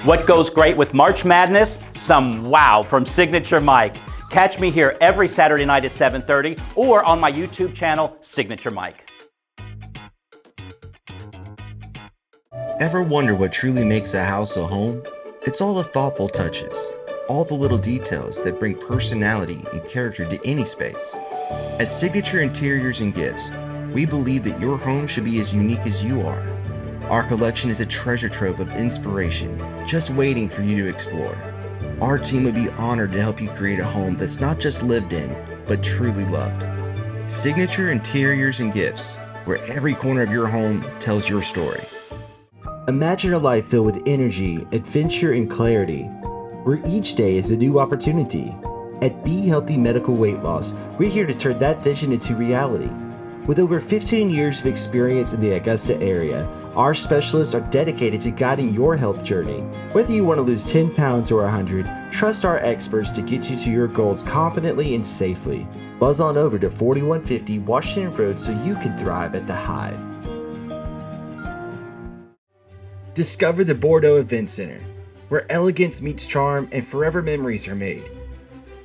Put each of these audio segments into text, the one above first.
What goes great with March Madness? Some wow from Signature Mike. Catch me here every Saturday night at 7:30 or on my YouTube channel, Signature Mike. Ever wonder what truly makes a house a home? It's all the thoughtful touches, all the little details that bring personality and character to any space. At Signature Interiors and Gifts, we believe that your home should be as unique as you are. Our collection is a treasure trove of inspiration, just waiting for you to explore. Our team would be honored to help you create a home that's not just lived in, but truly loved. Signature Interiors and Gifts, where every corner of your home tells your story. Imagine a life filled with energy, adventure, and clarity, where each day is a new opportunity. At Be Healthy Medical Weight Loss, we're here to turn that vision into reality. With over 15 years of experience in the Augusta area, our specialists are dedicated to guiding your health journey. Whether you want to lose 10 pounds or 100, trust our experts to get you to your goals confidently and safely. Buzz on over to 4150 Washington Road so you can thrive at the Hive. Discover the Bordeaux Event Center, where elegance meets charm and forever memories are made.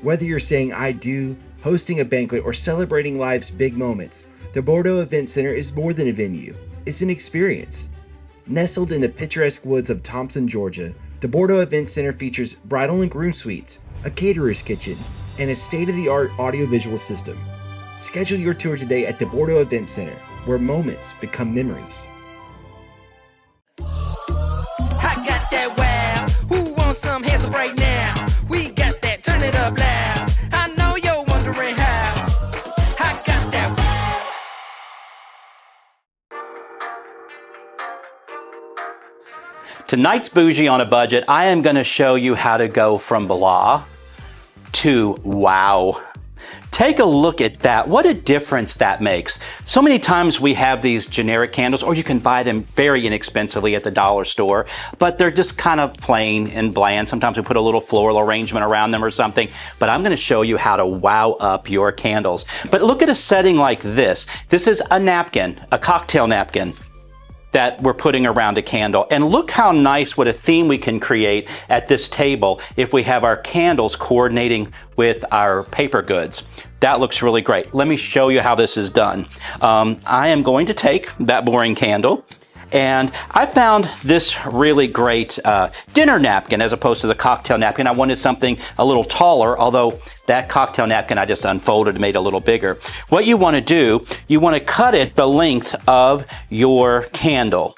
Whether you're saying I do, hosting a banquet, or celebrating life's big moments, the Bordeaux Event Center is more than a venue. It's an experience. Nestled in the picturesque woods of Thompson, Georgia, the Bordeaux Event Center features bridal and groom suites, a caterer's kitchen, and a state-of-the-art audiovisual system. Schedule your tour today at the Bordeaux Event Center, where moments become memories. I got that wow. Who wants some hands up right now? We got that, turn it up loud. I know you're wondering how. I got that wow. Tonight's Bougie on a Budget, I am going to show you how to go from blah to wow. Take a look at that. What a difference that makes. So many times we have these generic candles, or you can buy them very inexpensively at the dollar store, but they're just kind of plain and bland. Sometimes we put a little floral arrangement around them or something, but I'm going to show you how to wow up your candles. But look at a setting like this. This is a napkin, a cocktail napkin that we're putting around a candle. And look how nice, what a theme we can create at this table if we have our candles coordinating with our paper goods. That looks really great. Let me show you how this is done. I am going to take that boring candle, and I found this really great dinner napkin as opposed to the cocktail napkin. I wanted something a little taller, although that cocktail napkin I just unfolded and made a little bigger. What you want to do, you want to cut it the length of your candle.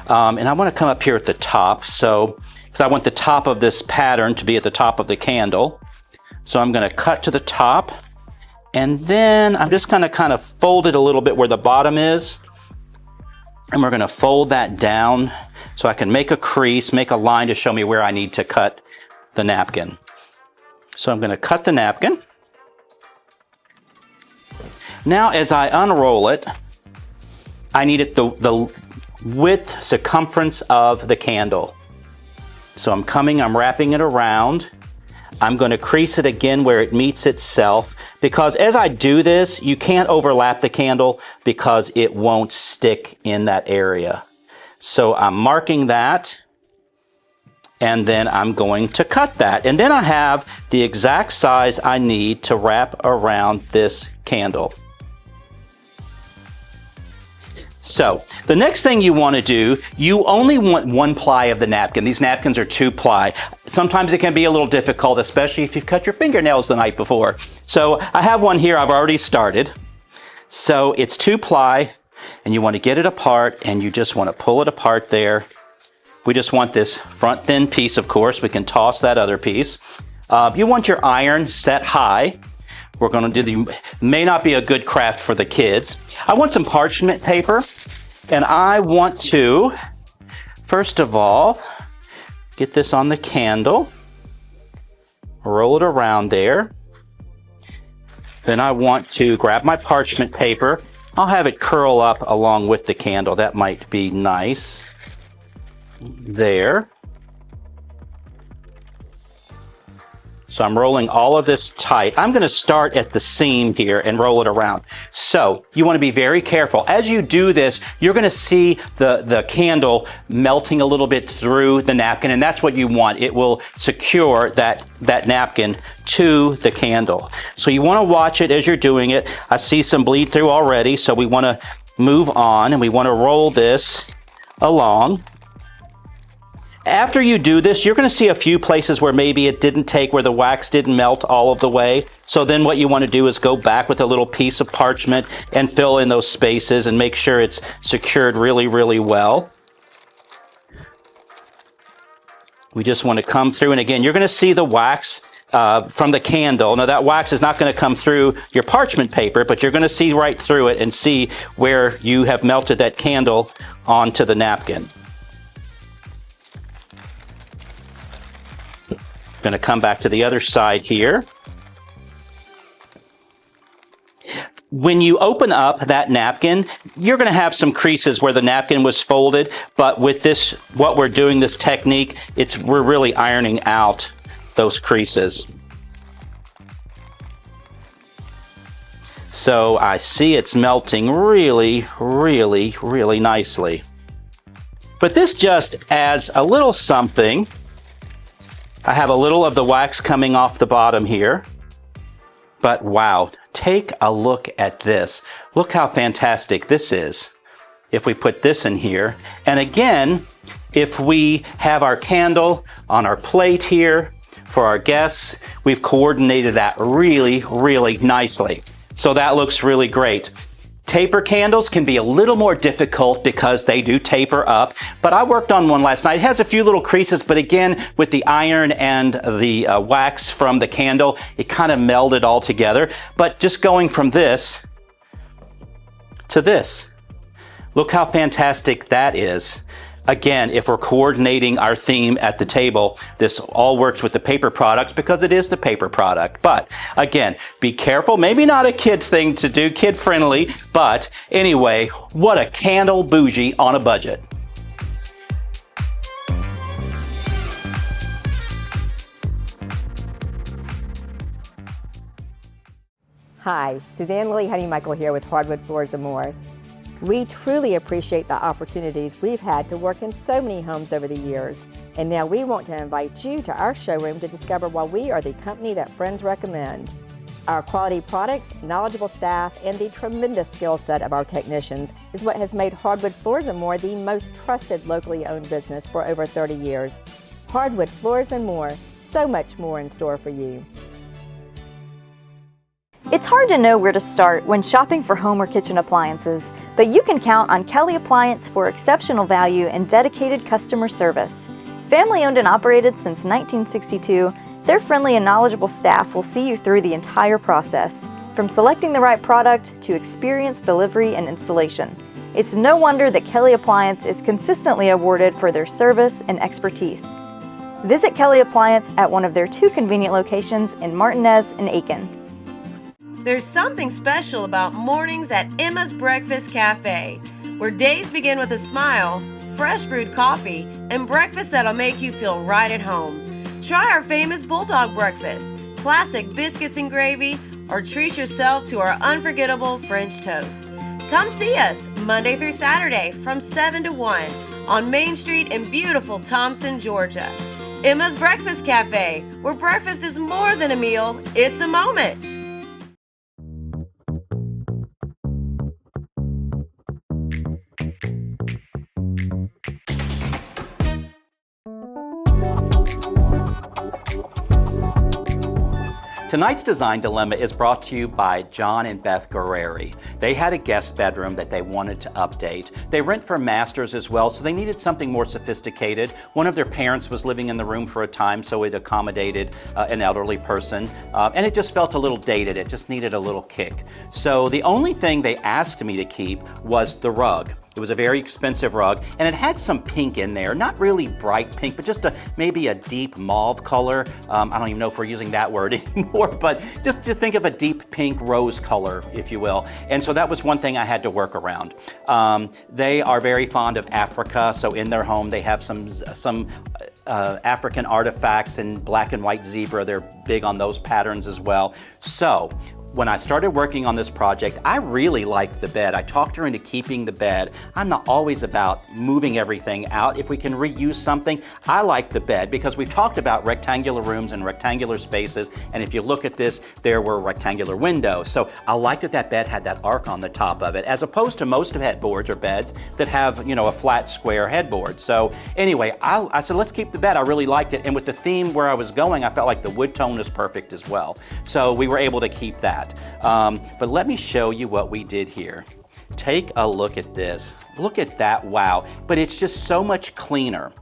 And I want to come up here at the top, because I want the top of this pattern to be at the top of the candle. So I'm going to cut to the top, and then I'm just going to kind of fold it a little bit where the bottom is. And we're going to fold that down so I can make a crease, make a line to show me where I need to cut the napkin. So I'm going to cut the napkin. Now as I unroll it, I need it the width, circumference of the candle. So I'm wrapping it around. I'm going to crease it again where it meets itself, because as I do this, you can't overlap the candle because it won't stick in that area. So I'm marking that, and then I'm going to cut that. And then I have the exact size I need to wrap around this candle. So the next thing you want to do, you only want 1 ply of the napkin. These napkins are 2 ply. Sometimes it can be a little difficult, especially if you've cut your fingernails the night before. So I have one here I've already started. So it's 2 ply, and you want to get it apart, and you just want to pull it apart there. We just want this front thin piece, of course. We can toss that other piece. You want your iron set high. We're going to do may not be a good craft for the kids. I want some parchment paper, and I want to, first of all, get this on the candle, roll it around there. Then I want to grab my parchment paper. I'll have it curl up along with the candle. That might be nice. There. So I'm rolling all of this tight. I'm going to start at the seam here and roll it around. So you want to be very careful. As you do this, you're going to see the candle melting a little bit through the napkin, and that's what you want. It will secure that napkin to the candle. So you want to watch it as you're doing it. I see some bleed through already, so we want to move on, and we want to roll this along. After you do this, you're going to see a few places where maybe it didn't take, where the wax didn't melt all of the way. So then what you want to do is go back with a little piece of parchment and fill in those spaces and make sure it's secured really, really well. We just want to come through, and again, you're going to see the wax from the candle. Now that wax is not going to come through your parchment paper, but you're going to see right through it and see where you have melted that candle onto the napkin. Going to come back to the other side here. When you open up that napkin, you're going to have some creases where the napkin was folded, but with this, what we're doing, this technique, we're really ironing out those creases. So I see it's melting really, really, really nicely. But this just adds a little something. I have a little of the wax coming off the bottom here. But wow, take a look at this. Look how fantastic this is. If we put this in here, and again, if we have our candle on our plate here for our guests, we've coordinated that really, really nicely. So that looks really great. Taper candles can be a little more difficult because they do taper up, but I worked on one last night. It has a few little creases, but again, with the iron and the wax from the candle, it kind of melded all together. But just going from this to this, look how fantastic that is. Again, if we're coordinating our theme at the table, this all works with the paper products because it is the paper product. But again, be careful. Maybe not a kid thing to do, kid friendly, but anyway, what a candle bougie on a budget. Hi, Suzanne Lilly Honeymichael here with Hardwood Floors & More. We truly appreciate the opportunities we've had to work in so many homes over the years. And now we want to invite you to our showroom to discover why we are the company that friends recommend. Our quality products, knowledgeable staff, and the tremendous skill set of our technicians is what has made Hardwood Floors & More the most trusted locally owned business for over 30 years. Hardwood Floors & More, so much more in store for you. It's hard to know where to start when shopping for home or kitchen appliances, but you can count on Kelly Appliance for exceptional value and dedicated customer service. Family owned and operated since 1962, their friendly and knowledgeable staff will see you through the entire process, from selecting the right product to experienced delivery and installation. It's no wonder that Kelly Appliance is consistently awarded for their service and expertise. Visit Kelly Appliance at one of their 2 convenient locations in Martinez and Aiken. There's something special about mornings at Emma's Breakfast Cafe, where days begin with a smile, fresh brewed coffee, and breakfast that'll make you feel right at home. Try our famous Bulldog Breakfast, classic biscuits and gravy, or treat yourself to our unforgettable French toast. Come see us Monday through Saturday from 7 to 1 on Main Street in beautiful Thompson, Georgia. Emma's Breakfast Cafe, where breakfast is more than a meal, it's a moment. Tonight's Design Dilemma is brought to you by John and Beth Guerreri. They had a guest bedroom that they wanted to update. They rent for masters as well, so they needed something more sophisticated. One of their parents was living in the room for a time, so it accommodated an elderly person. And it just felt a little dated. It just needed a little kick. So the only thing they asked me to keep was the rug. It was a very expensive rug, and it had some pink in there. Not really bright pink, but just maybe a deep mauve color. I don't even know if we're using that word anymore, but just to think of a deep pink rose color, if you will. And so that was one thing I had to work around. They are very fond of Africa, so in their home they have some African artifacts and black and white zebra. They're big on those patterns as well. So when I started working on this project, I really liked the bed. I talked her into keeping the bed. I'm not always about moving everything out. If we can reuse something, I like the bed because we've talked about rectangular rooms and rectangular spaces. And if you look at this, there were rectangular windows. So I liked that that bed had that arc on the top of it, as opposed to most of headboards or beds that have, you know, a flat square headboard. So anyway, I said, let's keep the bed. I really liked it. And with the theme where I was going, I felt like the wood tone is perfect as well. So we were able to keep that. But let me show you what we did here. Take a look at this. Look at that, wow. But it's just so much cleaner.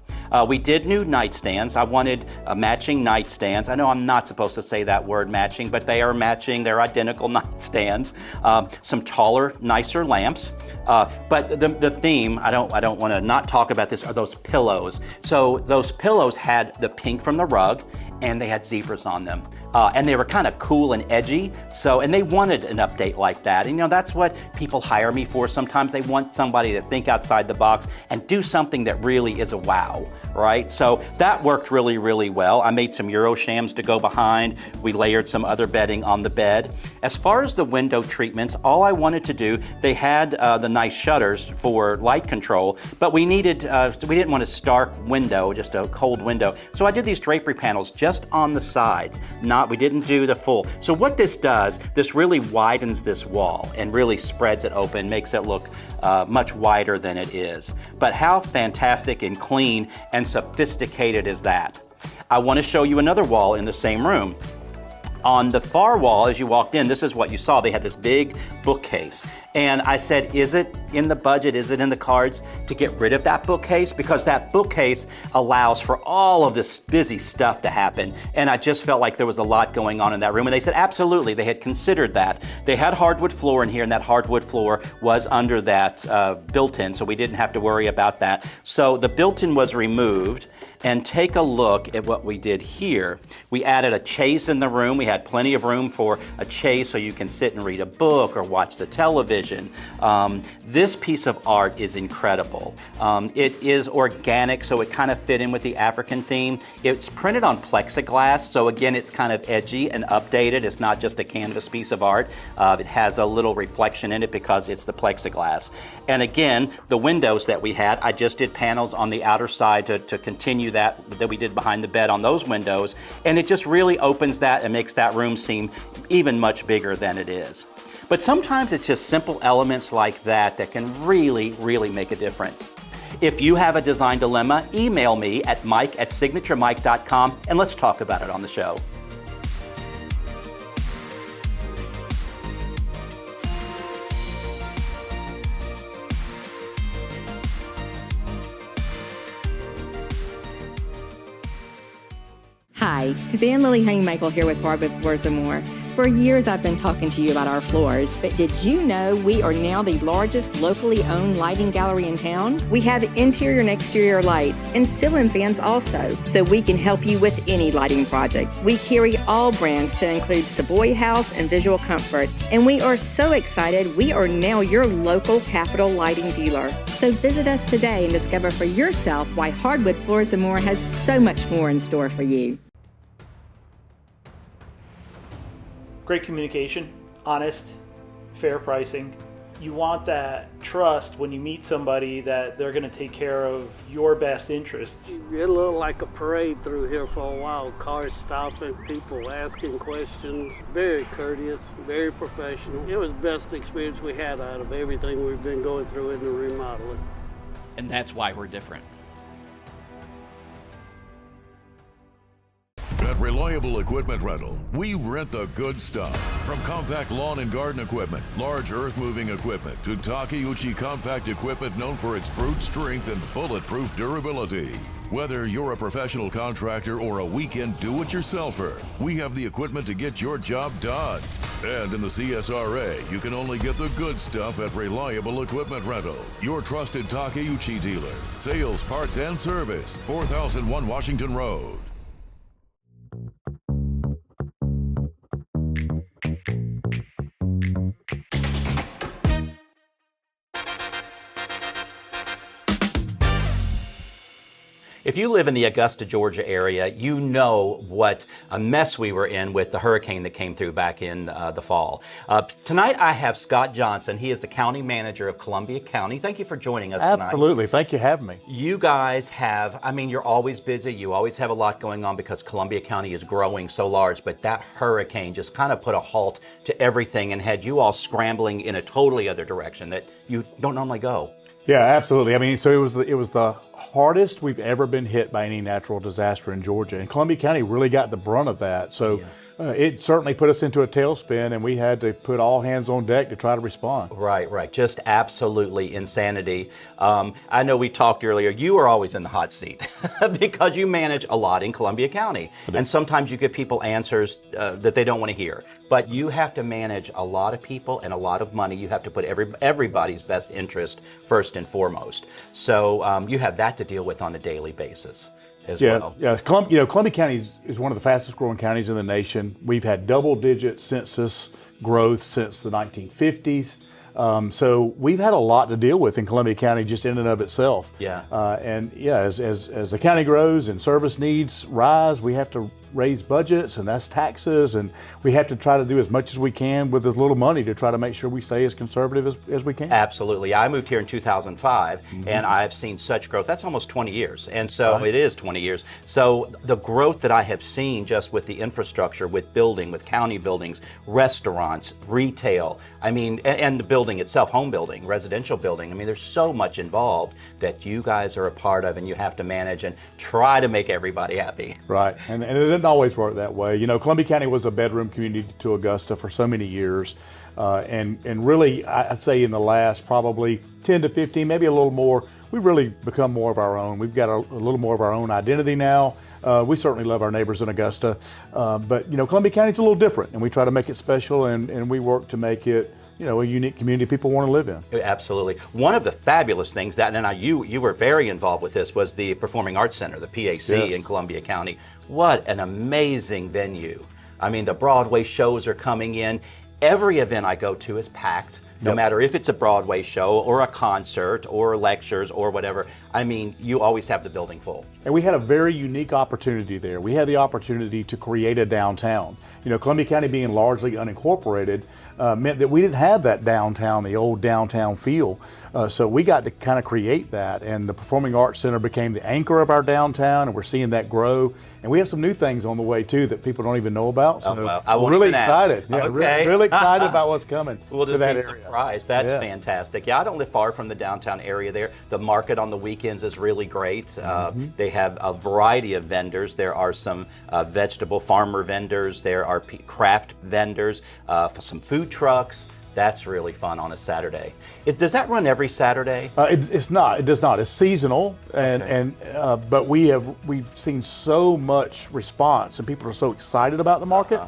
We did new nightstands. I wanted matching nightstands. I know I'm not supposed to say that word matching, but they are matching. They're identical nightstands. Some taller, nicer lamps. But the theme, I don't want to not talk about this, are those pillows. So those pillows had the pink from the rug, and they had zebras on them. And they were kind of cool and edgy, and they wanted an update like that. And you know, that's what people hire me for. Sometimes they want somebody to think outside the box and do something that really is a wow, right? So that worked really, really well. I made some Euroshams to go behind. We layered some other bedding on the bed. As far as the window treatments, all I wanted to do, they had the nice shutters for light control, but we didn't want a stark window, just a cold window. So I did these drapery panels just on the sides. We didn't do the full. So what this does, this really widens this wall and really spreads it open, makes it look much wider than it is. But how fantastic and clean and sophisticated is that? I want to show you another wall in the same room. On the far wall, as you walked in, this is what you saw. They had this big bookcase. And I said, is it in the budget, is it in the cards to get rid of that bookcase? Because that bookcase allows for all of this busy stuff to happen. And I just felt like there was a lot going on in that room. And they said, absolutely, they had considered that. They had hardwood floor in here, and that hardwood floor was under that built-in, so we didn't have to worry about that. So the built-in was removed. And take a look at what we did here. We added a chaise in the room. We had plenty of room for a chaise so you can sit and read a book or watch the television. This piece of art is incredible. It is organic, so it kind of fit in with the African theme. It's printed on plexiglass, so again, it's kind of edgy and updated. It's not just a canvas piece of art. It has a little reflection in it because it's the plexiglass. And again, the windows that we had, I just did panels on the outer side to continue that we did behind the bed on those windows, and it just really opens that and makes that room seem even much bigger than it is. But sometimes it's just simple elements like that that can really, really make a difference. If you have a design dilemma, email me at mike@signaturemike.com and let's talk about it on the show. Hi, Suzanne Lily Honeymichael here with Hardwood Floors & More. For years I've been talking to you about our floors, but did you know we are now the largest locally owned lighting gallery in town? We have interior and exterior lights and ceiling fans also, so we can help you with any lighting project. We carry all brands to include Savoy House and Visual Comfort, and we are so excited we are now your local Capital Lighting dealer. So visit us today and discover for yourself why Hardwood Floors & More has so much more in store for you. Great communication, honest, fair pricing. You want that trust when you meet somebody that they're going to take care of your best interests. It looked like a parade through here for a while. Cars stopping, people asking questions. Very courteous, very professional. It was the best experience we had out of everything we've been going through in the remodeling. And that's why we're different. At Reliable Equipment Rental, we rent the good stuff. From compact lawn and garden equipment, large earth-moving equipment, to Takeuchi compact equipment known for its brute strength and bulletproof durability. Whether you're a professional contractor or a weekend do-it-yourselfer, we have the equipment to get your job done. And in the CSRA, you can only get the good stuff at Reliable Equipment Rental, your trusted Takeuchi dealer. Sales, parts, and service, 4001 Washington Road. If you live in the Augusta, Georgia area, you know what a mess we were in with the hurricane that came through back in the fall. Tonight I have Scott Johnson. He is the county manager of Columbia County. Thank you for joining us tonight. Absolutely. Thank you for having me. You guys have, I mean, you're always busy. You always have a lot going on because Columbia County is growing so large, but that hurricane just kind of put a halt to everything and had you all scrambling in a totally other direction that you don't normally go. Yeah, absolutely. I mean, so it was the hardest we've ever been hit by any natural disaster in Georgia, and Columbia County really got the brunt of that. So it certainly put us into a tailspin, and we had to put all hands on deck to try to respond. Right, right. Just absolutely insanity. I know we talked earlier, you are always in the hot seat because you manage a lot in Columbia County. And sometimes you give people answers that they don't want to hear. But you have to manage a lot of people and a lot of money. You have to put everybody's best interest first and foremost. So you have that to deal with on a daily basis. Well. Columbia County is one of the fastest growing counties in the nation. We've had double-digit census growth since the 1950s. So we've had a lot to deal with in Columbia County just in and of itself. As the county grows and service needs rise, we have to raise budgets, and that's taxes, and we have to try to do as much as we can with as little money to try to make sure we stay as conservative as we can. Absolutely. I moved here in 2005, and I've seen such growth. That's almost 20 years, and so it is 20 years. So the growth that I have seen just with the infrastructure, with county buildings, restaurants, retail, I mean, and the building itself, home building, residential building. I mean, there's so much involved that you guys are a part of, and you have to manage and try to make everybody happy. Right, and it didn't always work that way. You know, Columbia County was a bedroom community to Augusta for so many years, and really, I'd say in the last probably 10 to 15, maybe a little more, we've really become more of our own. We've got a little more of our own identity now. We certainly love our neighbors in Augusta, but Columbia County's a little different, and we try to make it special, and we work to make it a unique community people want to live in. Absolutely. One of the fabulous things you were very involved with this was the Performing Arts Center, the PAC in Columbia County. What an amazing venue. I mean, the Broadway shows are coming in. Every event I go to is packed. No matter if it's a Broadway show or a concert or lectures or whatever. I mean, you always have the building full. And we had a very unique opportunity there. We had the opportunity to create a downtown. Columbia County being largely unincorporated meant that we didn't have that downtown, the old downtown feel. So we got to kind of create that, and the Performing Arts Center became the anchor of our downtown, and we're seeing that grow. And we have some new things on the way too that people don't even know about. So we're really excited. Really excited about what's coming to that area. Surprised. That's fantastic. Yeah, I don't live far from the downtown area there. The market on the weekends is really great. They have a variety of vendors. There are some vegetable farmer vendors. There are craft vendors, some food trucks. That's really fun on a Saturday. Does that run every Saturday? It's not. It does not. It's seasonal, but we've seen so much response, and people are so excited about the market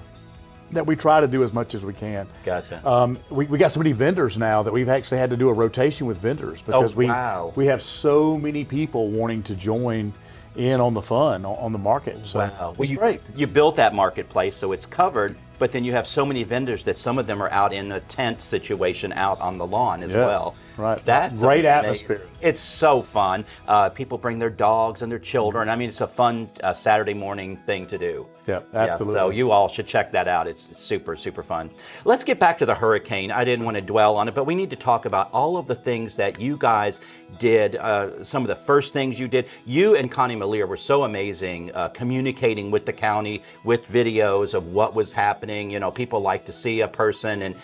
that we try to do as much as we can. Gotcha. We got so many vendors now that we've actually had to do a rotation with vendors because we have so many people wanting to join in on the fun, on the market. So it's great. You built that marketplace so it's covered, but then you have so many vendors that some of them are out in a tent situation out on the lawn as well. Right. That's great atmosphere. It's so fun. People bring their dogs and their children. I mean, it's a fun Saturday morning thing to do. Yeah, absolutely. So you all should check that out. It's super, super fun. Let's get back to the hurricane. I didn't want to dwell on it, but we need to talk about all of the things that you guys did, some of the first things you did. You and Connie Malier were so amazing communicating with the county with videos of what was happening. People like to see a person, and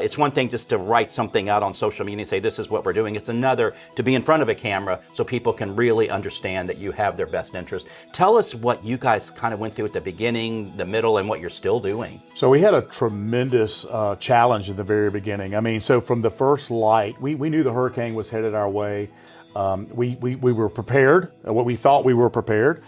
it's one thing just to write something out on social media and say, this is what we're doing. It's another to be in front of a camera so people can really understand that you have their best interest. Tell us what you guys kind of went through at the beginning, the middle, and what you're still doing. So we had a tremendous challenge at the very beginning. I mean, so from the first light, we knew the hurricane was headed our way. We were prepared, what we thought we were prepared.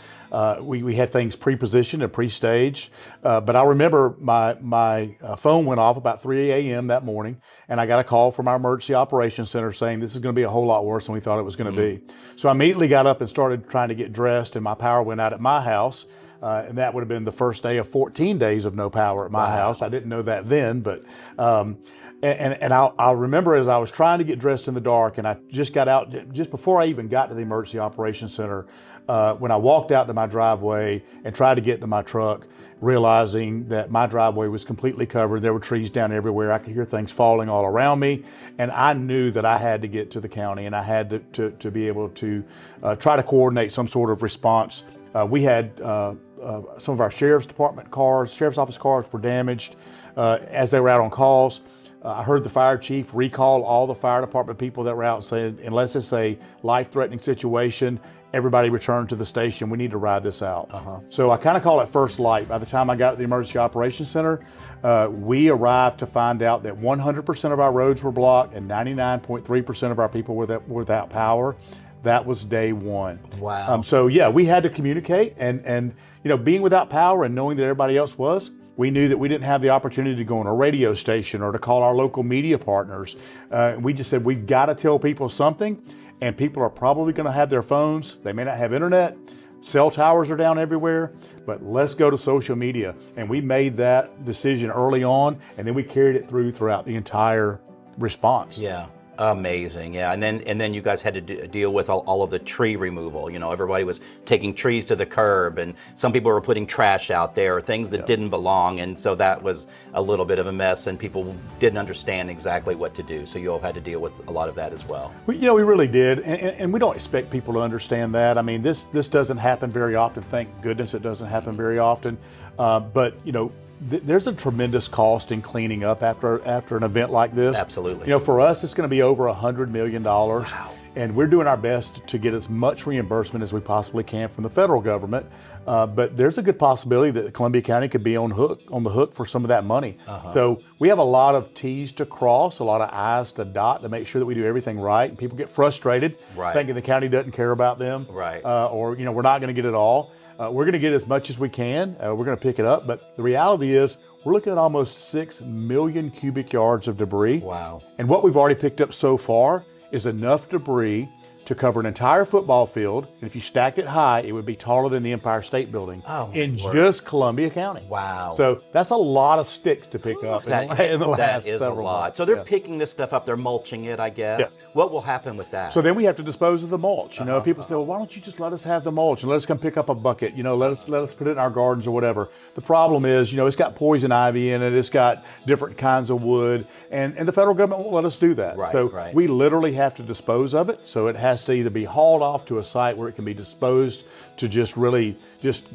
We had things pre-positioned and pre-staged, but I remember my phone went off about 3 a.m. that morning, and I got a call from our emergency operations center saying this is going to be a whole lot worse than we thought it was going to be. So I immediately got up and started trying to get dressed, and my power went out at my house, and that would have been the first day of 14 days of no power at my house. I didn't know that then, but and I'll remember as I was trying to get dressed in the dark, and I just got out, just before I even got to the emergency operations center, when I walked out to my driveway and tried to get to my truck, realizing that my driveway was completely covered. There were trees down everywhere. I could hear things falling all around me. And I knew that I had to get to the county, and I had to be able to try to coordinate some sort of response. We had some of our sheriff's office cars were damaged as they were out on calls. I heard the fire chief recall all the fire department people that were out saying, unless it's a life-threatening situation, everybody return to the station. We need to ride this out. So I kind of call it first light. By the time I got to the Emergency Operations Center, we arrived to find out that 100% of our roads were blocked and 99.3% of our people were without power. That was day one. Wow. So yeah, we had to communicate, and being without power and knowing that everybody else was, we knew that we didn't have the opportunity to go on a radio station or to call our local media partners. We just said, we've got to tell people something, and people are probably going to have their phones. They may not have internet. Cell towers are down everywhere, but let's go to social media. And we made that decision early on, and then we carried it throughout the entire response. Yeah. Amazing, yeah, and then you guys had to deal with all of the tree removal. Everybody was taking trees to the curb, and some people were putting trash out there, things that didn't belong, and so that was a little bit of a mess, and people didn't understand exactly what to do. So you all had to deal with a lot of that as well. We really did, and we don't expect people to understand that. I mean, this doesn't happen very often. Thank goodness it doesn't happen very often. But there's a tremendous cost in cleaning up after an event like this. Absolutely. For us, it's going to be over $100 million. Wow. And we're doing our best to get as much reimbursement as we possibly can from the federal government. But there's a good possibility that Columbia County could be on the hook for some of that money. So we have a lot of T's to cross, a lot of I's to dot to make sure that we do everything right. And people get frustrated, thinking the county doesn't care about them, or we're not going to get it all. We're going to get as much as we can. We're going to pick it up. But the reality is we're looking at almost 6 million cubic yards of debris. Wow. And what we've already picked up so far is enough debris to cover an entire football field. And if you stacked it high, it would be taller than the Empire State Building in just Columbia County. Wow. So that's a lot of sticks to pick up in the last that is several a lot. months. So they're picking this stuff up, they're mulching it, I guess. Yeah. What will happen with that? So then we have to dispose of the mulch. People say, well, why don't you just let us have the mulch and let us come pick up a bucket? Let us put it in our gardens or whatever. The problem is, it's got poison ivy in it. It's got different kinds of wood, and the federal government won't let us do that. Right. We literally have to dispose of it. So it has to either be hauled off to a site where it can be disposed to just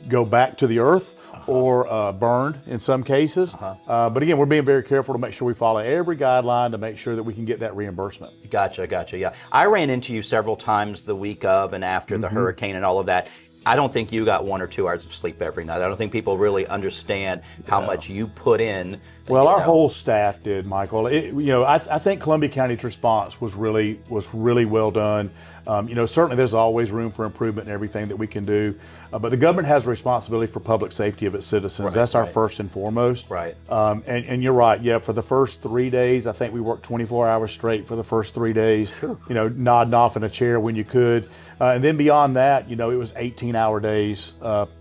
go back to the earth, or burned in some cases. But again, we're being very careful to make sure we follow every guideline to make sure that we can get that reimbursement. Gotcha, yeah. I ran into you several times the week of and after the hurricane and all of that. I don't think you got 1 or 2 hours of sleep every night. I don't think people really understand how much you put in. Well, our whole staff did, Michael. I think Columbia County's response was really well done. Certainly there's always room for improvement in everything that we can do, but the government has a responsibility for public safety of its citizens. That's our first and foremost. Right. And you're right. Yeah, for the first 3 days, I think we worked 24 hours straight for the first 3 days. Sure. Nodding off in a chair when you could, and then beyond that, it was 18-hour days.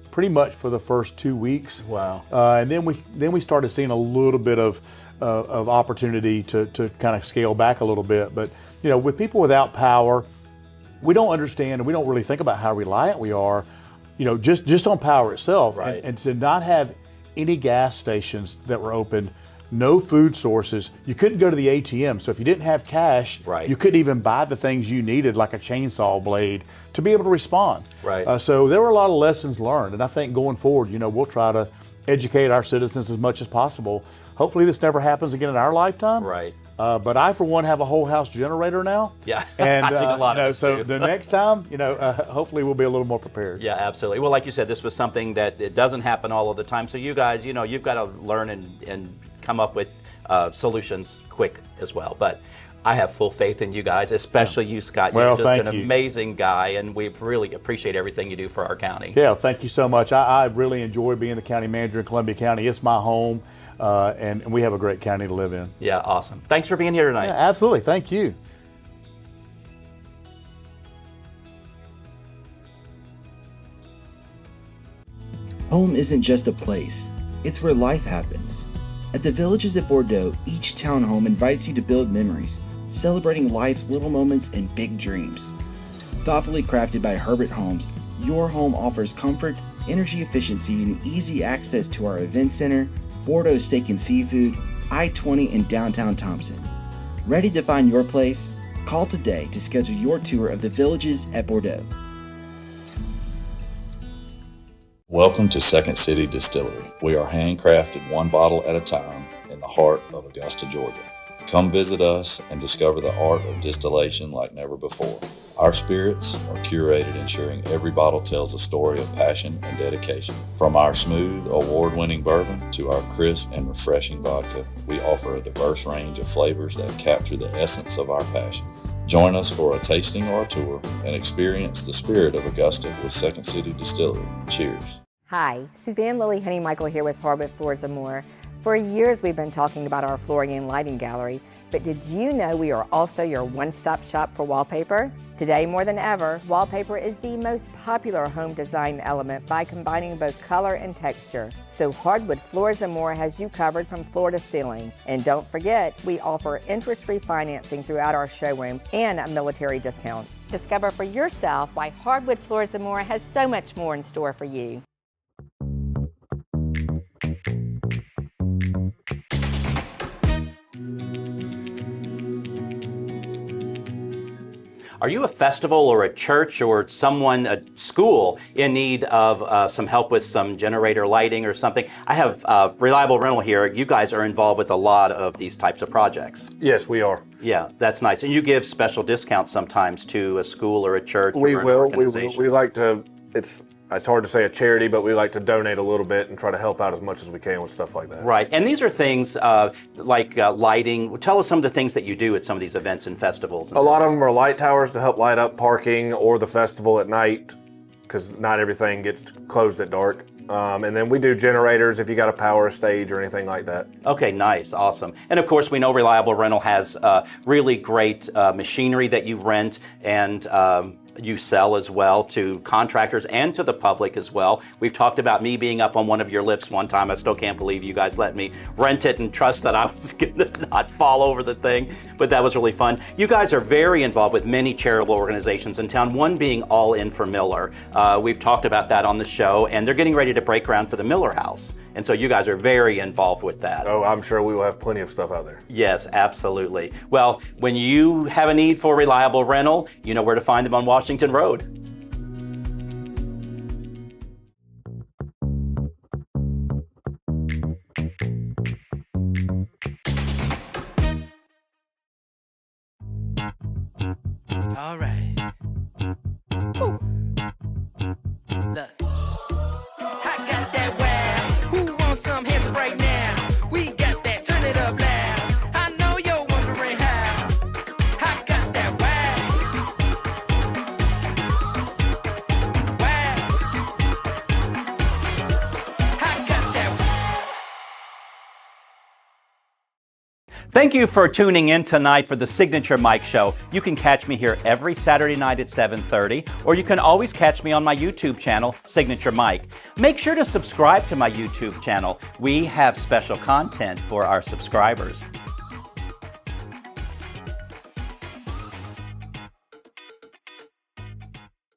Pretty much for the first 2 weeks. Wow. And then we started seeing a little bit of opportunity to kind of scale back a little bit. But with people without power, we don't understand and we don't really think about how reliant we are, just on power itself. Right. And to not have any gas stations that were open, no food sources. You couldn't go to the ATM. So if you didn't have cash, you couldn't even buy the things you needed, like a chainsaw blade, to be able to respond. Right. So there were a lot of lessons learned. And I think going forward, we'll try to educate our citizens as much as possible. Hopefully this never happens again in our lifetime. Right. But I, for one, have a whole house generator now. Yeah. And I think a lot of us so do. the next time, hopefully we'll be a little more prepared. Yeah, absolutely. Well, like you said, this was something that it doesn't happen all of the time. So you guys, you've got to learn and come up with solutions quick as well. But I have full faith in you guys, especially you, Scott. You're just an amazing guy, and we really appreciate everything you do for our county. Yeah, thank you so much. I really enjoy being the county manager in Columbia County. It's my home, and we have a great county to live in. Yeah, awesome. Thanks for being here tonight. Yeah, absolutely. Thank you. Home isn't just a place, it's where life happens. At the Villages at Bordeaux, each townhome invites you to build memories, celebrating life's little moments and big dreams. Thoughtfully crafted by Herbert Homes, your home offers comfort, energy efficiency, and easy access to our event center, Bordeaux Steak and Seafood, I-20 in downtown Thompson. Ready to find your place? Call today to schedule your tour of the villages at Bordeaux. Welcome to Second City Distillery. We are handcrafted one bottle at a time in the heart of Augusta, Georgia. Come visit us and discover the art of distillation like never before. Our spirits are curated, ensuring every bottle tells a story of passion and dedication. From our smooth, award-winning bourbon to our crisp and refreshing vodka, we offer a diverse range of flavors that capture the essence of our passion. Join us for a tasting or a tour and experience the spirit of Augusta with Second City Distillery. Cheers. Hi, Suzanne Lily Henny Michael here with Hardwood Floors & More. For years we've been talking about our flooring and lighting gallery, but did you know we are also your one-stop shop for wallpaper? Today more than ever, wallpaper is the most popular home design element by combining both color and texture. So Hardwood Floors & More has you covered from floor to ceiling. And don't forget, we offer interest-free financing throughout our showroom and a military discount. Discover for yourself why Hardwood Floors & More has so much more in store for you. Are you a festival or a church or someone, a school, in need of some help with some generator lighting or something? I have Reliable Rental here. You guys are involved with a lot of these types of projects. Yes, we are. Yeah, that's nice. And you give special discounts sometimes to a school or a church We or an will. organization. We like to, it's hard to say a charity, but we like to donate a little bit and try to help out as much as we can with stuff like that. Right, and these are things like lighting. Tell us some of the things that you do at some of these events and festivals. A lot of them are light towers to help light up parking or the festival at night, because not everything gets closed at dark. And then we do generators if you got to power a stage or anything like that. Okay, nice, awesome. And of course, we know Reliable Rental has really great machinery that you rent and you sell as well to contractors and to the public as well. We've talked about me being up on one of your lifts one time. I still can't believe you guys let me rent it and trust that I was going to not fall over the thing, but that was really fun. You guys are very involved with many charitable organizations in town, one being All In for Miller. We've talked about that on the show, and they're getting ready to break ground for the Miller House. And so you guys are very involved with that. Oh, I'm sure we will have plenty of stuff out there. Yes, absolutely. Well, when you have a need for Reliable Rental, you know where to find them on Washington Road. All right. Woo. Look. I got that wow. Who wants some hands up right now? We got that. Turn it up loud. I know you're wondering how. I got that wow. Wow. I got that wow. Thank you for tuning in tonight for the Signature Mike Show. You can catch me here every Saturday night at 7:30, or you can always catch me on my YouTube channel, Signature Mike. Make sure to subscribe to my YouTube channel. We have special content for our subscribers.